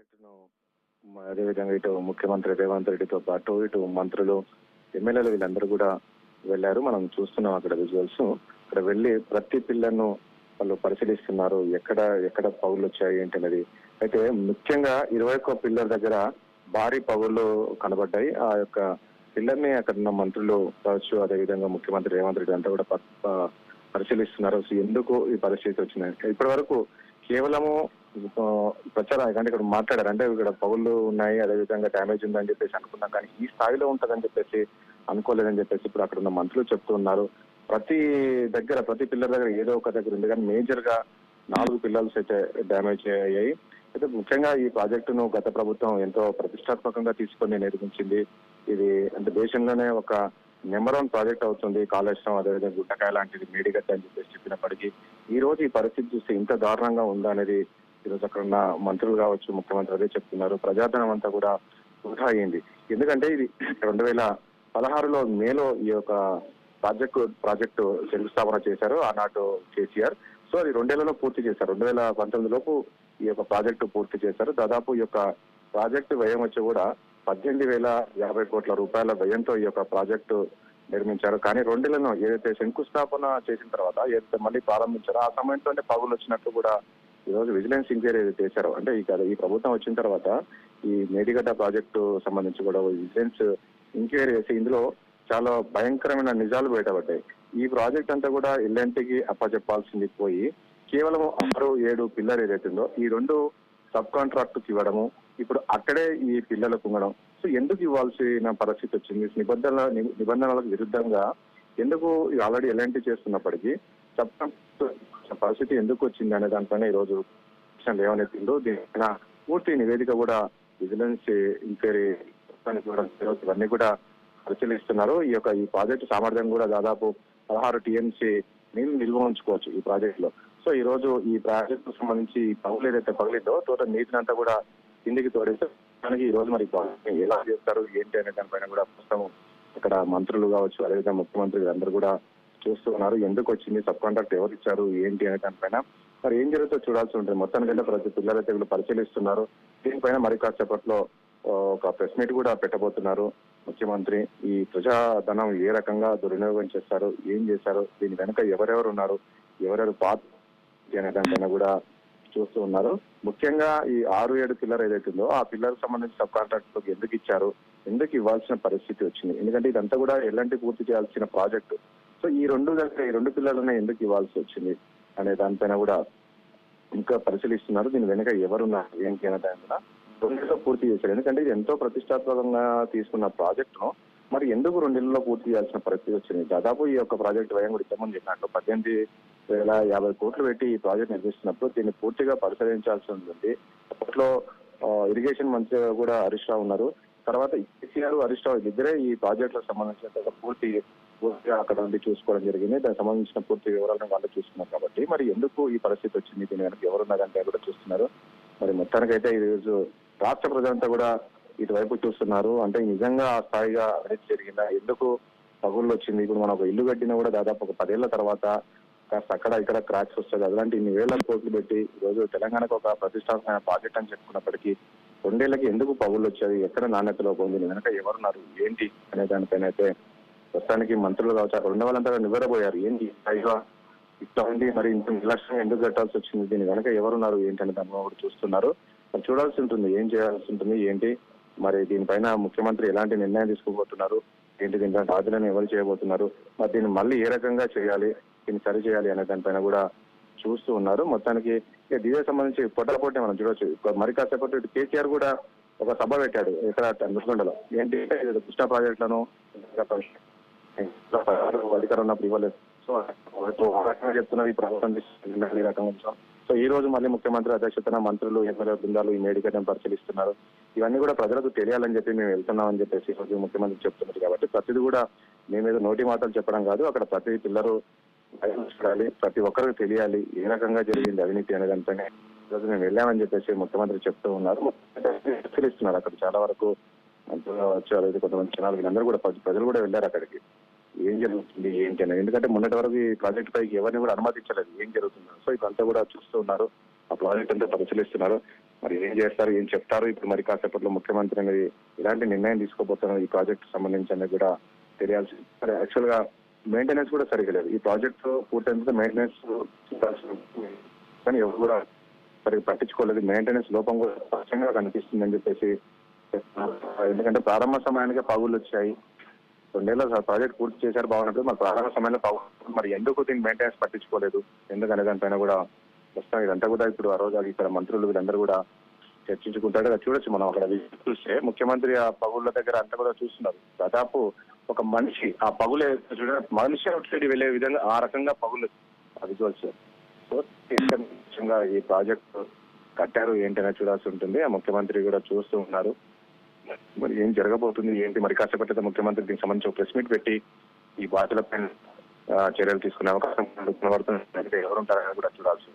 ప్రాజెక్టును అదేవిధంగా ఇటు ముఖ్యమంత్రి రేవంత్ రెడ్డితో పాటు ఇటు మంత్రులు ఎమ్మెల్యేలు వీళ్ళందరూ కూడా వెళ్ళారు. మనం చూస్తున్నాం అక్కడ విజువల్స్. అక్కడ వెళ్ళి ప్రతి పిల్లర్ను వాళ్ళు పరిశీలిస్తున్నారు. ఎక్కడ ఎక్కడ పగుళ్ళు వచ్చాయి ఏంటనేది. అయితే ముఖ్యంగా 21 పిల్లర్ దగ్గర భారీ పగుళ్ళు కనబడ్డాయి. ఆ యొక్క పిల్లర్ని అక్కడ ఉన్న మంత్రులు కావచ్చు, అదేవిధంగా ముఖ్యమంత్రి రేవంత్ రెడ్డి అంతా కూడా పరిశీలిస్తున్నారు. సో ఎందుకు ఈ పరిస్థితి వచ్చింది ఇప్పటి వరకు కేవలము ప్రచారం అంటే ఇక్కడ మాట్లాడారు. అంటే ఇక్కడ పగుళ్ళు ఉన్నాయి, అదేవిధంగా డ్యామేజ్ ఉందని చెప్పేసి అనుకున్నాం, కానీ ఈ స్థాయిలో ఉంటుందని చెప్పేసి అనుకోలేదని చెప్పేసి ఇప్పుడు అక్కడ ఉన్న మంత్రులు చెప్తూ ఉన్నారు. ప్రతి పిల్లర్ దగ్గర ఏదో ఒక దగ్గర ఉంది, కానీ మేజర్ గా 4 పిల్లర్స్ అయితే డ్యామేజ్ అయ్యాయి. అయితే ముఖ్యంగా ఈ ప్రాజెక్టును గత ప్రభుత్వం ఎంతో ప్రతిష్టాత్మకంగా తీసుకొని నిర్మించింది. ఇది అంటే దేశంలోనే ఒక నెంబర్ 1 ప్రాజెక్ట్ అవుతుంది. కాళేశ్వరం, అదేవిధంగా గుంటకాయ లాంటిది మేడిగడ్డ అని చెప్పేసి చెప్పినప్పటికీ ఈ రోజు ఈ పరిస్థితి చూస్తే ఇంత దారుణంగా ఉందా అనేది ఈరోజు అక్కడ ఉన్న మంత్రులు కావచ్చు, ముఖ్యమంత్రి అదే చెప్తున్నారు. ప్రజాధనం అంతా కూడా వృధా అయింది. ఎందుకంటే ఇది 2016లో మేలో ఈ యొక్క ప్రాజెక్టు శంకుస్థాపన చేశారు ఆనాడు కేసీఆర్. సో అది 2 ఏళ్లలో పూర్తి చేశారు. 2019 లోపు ఈ యొక్క ప్రాజెక్టు పూర్తి చేశారు. దాదాపు ఈ యొక్క ప్రాజెక్టు వ్యయం వచ్చి కూడా 18,050 కోట్ల రూపాయల వ్యయంతో ఈ యొక్క ప్రాజెక్టు నిర్మించారు. కానీ 2 ఏళ్లను ఏదైతే శంకుస్థాపన చేసిన తర్వాత ఏదైతే మళ్ళీ ప్రారంభించారో ఆ సమయంలోనే పగులు వచ్చినట్టు కూడా ఈ రోజు విజిలెన్స్ ఎంక్వైరీ ఏదైతే చేశారో, అంటే ఈ ప్రభుత్వం వచ్చిన తర్వాత ఈ మేడిగడ్డ ప్రాజెక్టు సంబంధించి కూడా విజిలెన్స్ ఎంక్వైరీ చేసి ఇందులో చాలా భయంకరమైన నిజాలు బయటపడ్డాయి. ఈ ప్రాజెక్ట్ అంతా కూడా ఎల్ఎన్టీకి అప్పచెప్పాల్సింది పోయి కేవలం 6-7 పిల్లర్ ఏదైతుందో ఈ 2 సబ్ కాంట్రాక్ట్ ఇవ్వడము, ఇప్పుడు అక్కడే ఈ పిల్లలకు ఉండడం. సో ఎందుకు ఇవ్వాల్సిన పరిస్థితి వచ్చింది? నిబంధనలకు విరుద్ధంగా ఎందుకు ఆల్రెడీ ఎల్ఎన్టీ చేస్తున్నప్పటికీ సబ్ కాంట్రాక్ట్ పరిస్థితి ఎందుకు వచ్చింది అనే దానిపైన ఈ రోజు లేవనెత్తిందో దీనిపైన పూర్తి నివేదిక కూడా విజిలెన్స్ ఎంక్వైరీ ఇవన్నీ కూడా పరిశీలిస్తున్నారు. ఈ ప్రాజెక్టు సామర్థ్యం కూడా దాదాపు 16 టీఎంసీ నీళ్లు నిల్వ ఉంచుకోవచ్చు ఈ ప్రాజెక్ట్ లో. సో ఈ రోజు ఈ ప్రాజెక్టు సంబంధించి పగులు ఏదైతే పగిలిందో టోటల్ నీటిని అంతా కూడా కిందికి తోడేస్తే దానికి ఈ రోజు మరి ఎలా చేస్తారు ఏంటి అనే దానిపైన కూడా ప్రస్తుతం ఇక్కడ మంత్రులు కావచ్చు, అదేవిధంగా ముఖ్యమంత్రి అందరూ కూడా చూస్తూ ఉన్నారు. ఎందుకు వచ్చింది, సబ్ కాంట్రాక్ట్ ఎవరు ఇచ్చారు ఏంటి అనే దానిపైన మరి ఏం జరుగుతుందో చూడాల్సి ఉంటుంది. మొత్తానికైతే ప్రతి పిల్లలైతే వీళ్ళు పరిశీలిస్తున్నారు. దీనిపైన మరి కాసేపట్లో ఒక ప్రెస్ మీట్ కూడా పెట్టబోతున్నారు ముఖ్యమంత్రి. ఈ ప్రజాధనం ఏ రకంగా దుర్వినియోగం చేస్తారు, ఏం చేశారు, దీని వెనక ఎవరెవరు ఉన్నారు, ఎవరెవరు పాత్ర అనే దానిపైన కూడా చూస్తూ ఉన్నారు. ముఖ్యంగా ఈ 6-7 పిల్లర్ ఏదైతుందో ఆ పిల్లర్ సంబంధించి సబ్ కాంట్రాక్ట్ ఎందుకు ఇచ్చారు, ఎందుకు ఇవ్వాల్సిన పరిస్థితి వచ్చింది, ఎందుకంటే ఇదంతా కూడా ఎలాంటి పూర్తి చేయాల్సిన ప్రాజెక్టు. సో ఈ 2 పిల్లర్లను ఎందుకు ఇవ్వాల్సి వచ్చింది అనే దానిపైన కూడా ఇంకా పరిశీలిస్తున్నారు. దీని వెనుక ఎవరున్నారు ఏంటి అనే దాని కూడా 2 పూర్తి చేశారు. ఎందుకంటే ఇది ఎంతో ప్రతిష్టాత్మకంగా తీసుకున్న ప్రాజెక్టును మరి ఎందుకు 2 ఏళ్లలో పూర్తి చేయాల్సిన పరిస్థితి వచ్చింది? దాదాపు ఈ యొక్క ప్రాజెక్టు వ్యయం కూడా ఇంతకుముందు చెప్పినట్టు 18,050 కోట్లు పెట్టి ఈ ప్రాజెక్ట్ నిర్మిస్తున్నప్పుడు దీన్ని పూర్తిగా పరిశీలించాల్సి ఉంటుంది. అప్పట్లో ఇరిగేషన్ మంత్రి కూడా హరీష్ రావు ఉన్నారు. తర్వాత కేసీఆర్, హరీష్ రావు ఇద్దరే ఈ ప్రాజెక్టులకు సంబంధించిన పూర్తిగా అక్కడ నుండి చూసుకోవడం జరిగింది. దానికి సంబంధించిన పూర్తి వివరాలను వాళ్ళు చూస్తున్నారు. కాబట్టి మరి ఎందుకు ఈ పరిస్థితి వచ్చింది, దీని వెనక ఎవరున్నారంటే కూడా చూస్తున్నారు. మరి మొత్తానికైతే ఈ రోజు రాష్ట్ర ప్రజలంతా కూడా ఇటువైపు చూస్తున్నారు. అంటే నిజంగా ఆ స్థాయిగా అవినీతి జరిగిందా, ఎందుకు పగుళ్ళు వచ్చింది? ఇప్పుడు మనం ఒక ఇల్లు కట్టినా కూడా దాదాపు ఒక 10 ఏళ్ల తర్వాత కాస్త అక్కడ ఇక్కడ క్రాక్స్ వస్తుంది. అలాంటి ఇన్ని వేల కోట్లు పెట్టి ఈ రోజు తెలంగాణకు ఒక ప్రతిష్టాత్మకమైన ప్రాజెక్ట్ అని చెప్పుకున్నప్పటికీ 2 ఏళ్లకి ఎందుకు పగుళ్ళు వచ్చాయి, ఎక్కడ నాణ్యత లోపం ఉంది, వెనక ఎవరున్నారు ఏంటి అనే దానిపైన అయితే ప్రస్తుతానికి మంత్రులు కావచ్చు అక్కడ ఉన్న వాళ్ళంతా నివ్వెరపోయారు. ఏంటి పైగా ఇట్లా ఉంది, మరి ఇంత నిర్లక్ష్యం ఎందుకు కట్టాల్సి వచ్చింది, దీని వెనక ఎవరున్నారు ఏంటి అనే దాన్ని కూడా చూస్తున్నారు. మరి చూడాల్సి ఉంటుంది ఏం చేయాల్సి ఉంటుంది ఏంటి, మరి దీనిపైన ముఖ్యమంత్రి ఎలాంటి నిర్ణయం తీసుకోబోతున్నారు ఏంటి, దీనిపైన రాజీనామా ఎవరు చేయబోతున్నారు, మరి దీన్ని మళ్ళీ ఏ రకంగా చేయాలి, దీన్ని సరి చేయాలి అనే దానిపైన కూడా చూస్తూ ఉన్నారు. మొత్తానికి దీనికి సంబంధించి పొట్టపోటీ మనం చూడొచ్చు. మరి కాసేపటి కేసీఆర్ కూడా ఒక సభ పెట్టాడు ఇక్కడ నల్గొండలో. ఏంటి కృష్ణా ప్రాజెక్టులను అధికారం ఉన్నప్పుడు ఇవ్వలేదు. సో చెప్తున్నారు ఈ ప్రభుత్వం ఈ రకంగా. సో ఈ రోజు మళ్ళీ ముఖ్యమంత్రి అధ్యక్షతన మంత్రులు, ఎమ్మెల్యే బృందాలు ఈ మేడిగడ్డను పరిశీలిస్తున్నారు. ఇవన్నీ కూడా ప్రజలకు తెలియాలని చెప్పి మేము వెళ్తున్నామని చెప్పేసి ఈ రోజు ముఖ్యమంత్రి చెప్తున్నారు. కాబట్టి ప్రతిదీ కూడా మేమేదో నోటి మాటలు చెప్పడం కాదు, అక్కడ ప్రతి పిల్లలు చూడాలి, ప్రతి ఒక్కరికి తెలియాలి ఏ రకంగా జరిగింది అవినీతి అనే దానిపైన ఈరోజు మేము వెళ్ళామని చెప్పేసి ముఖ్యమంత్రి చెప్తూ ఉన్నారు. పరిశీలిస్తున్నారు అక్కడ చాలా వరకు వచ్చారు కొంతమంది జనాలు, వీళ్ళందరూ కూడా ప్రజలు కూడా వెళ్ళారు అక్కడికి ఏం జరుగుతుంది ఏంటి అనేది. ఎందుకంటే మొన్నటి వరకు ఈ ప్రాజెక్ట్ పైకి ఎవరిని కూడా అనుమతించలేదు ఏం జరుగుతుందో. సో ఇదంతా కూడా చూస్తూ ఉన్నారు, ఆ ప్రాజెక్ట్ అంతా పరిశీలిస్తున్నారు. మరి ఏం చేస్తారు, ఏం చెప్తారు, ఇప్పుడు మరి కాసేపట్లో ముఖ్యమంత్రి అనేది ఇలాంటి నిర్ణయం తీసుకోబోతున్నారు ఈ ప్రాజెక్ట్ సంబంధించి అనేది కూడా తెలియాల్సి. మరి యాక్చువల్ గా మెయింటెనెన్స్ కూడా సరిగ్గా లేదు. ఈ ప్రాజెక్ట్ పూర్తయిన మెయింటెనెన్స్ కానీ ఎవరు కూడా సరిగ్గా పట్టించుకోలేదు. మెయింటెనెన్స్ లోపం కూడా స్పష్టంగా కనిపిస్తుందని చెప్పేసి, ఎందుకంటే ప్రారంభ సమయానికే పగుళ్ళు వచ్చాయి. 2 ఏళ్ళ ప్రాజెక్ట్ పూర్తి చేశారు బాగున్నట్టు, మరి ప్రారంభ సమయంలో పగులు, మరి ఎందుకు దీన్ని మెయింటెనెన్స్ పట్టించుకోలేదు ఎందుకనే దానిపైన కూడా ప్రస్తుతం ఇదంతా కూడా ఇప్పుడు ఆ రోజు ఇక్కడ మంత్రులు వీళ్ళందరూ కూడా చర్చించుకుంటారు. అది చూడొచ్చు మనం అక్కడ చూస్తే ముఖ్యమంత్రి ఆ పగుళ్ళ దగ్గర అంతా కూడా చూస్తున్నారు. దాదాపు ఒక మనిషి ఆ పగులు మనిషి అవుట్సైడ్ వెళ్లే విధంగా ఆ రకంగా పగులు విజువల్స్. సో ఈ ప్రాజెక్ట్ కట్టారు ఏంటనే చూడాల్సి ఉంటుంది. ఆ ముఖ్యమంత్రి కూడా చూస్తూ ఉన్నారు. మరి ఏం జరగబోతుంది ఏంటి, మరి కాసేపట్ల ముఖ్యమంత్రి దీనికి సంబంధించి ఒక ప్రెస్ మీట్ పెట్టి ఈ బాధ్యులపై చర్యలు తీసుకునే అవకాశం కనబడుతుంది. ఎవరు ఉంటారని కూడా చూడాల్సి